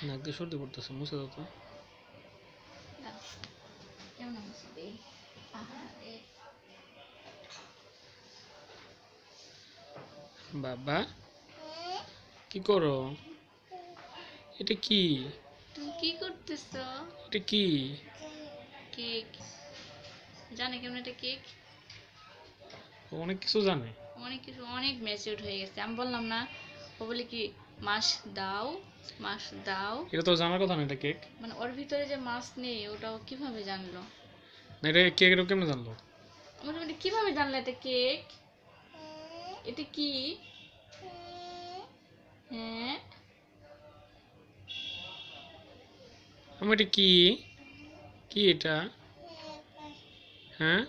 নাক দিয়ে সর্দি পড়তেছে, মুছে দাও তো। কেমন মুছে দেই? আহারে বাবা কি করো? এটা কি? তুমি কি করতেছো? এটা কি? কেক। জানে কেমন এটা কেক? ও অনেক কিছু জানে। অনেক কিছু, অনেক ম্যাচিউরড হয়ে গেছে। আমি বললাম না, ও বলে কি মাছ দাও, মাছ দাও। এটা তো জানার কথা না, এটা কেক। মানে ওর ভিতরে যে মাছ নেই ওটাও কিভাবে জানলো? না এটা কেক, এটা কেমনে জানলো? মোটামুটি কিভাবে জানলো এটা কেক? এটা কি? হ্যাঁ আমি এটা কি? কি এটা? হ্যাঁ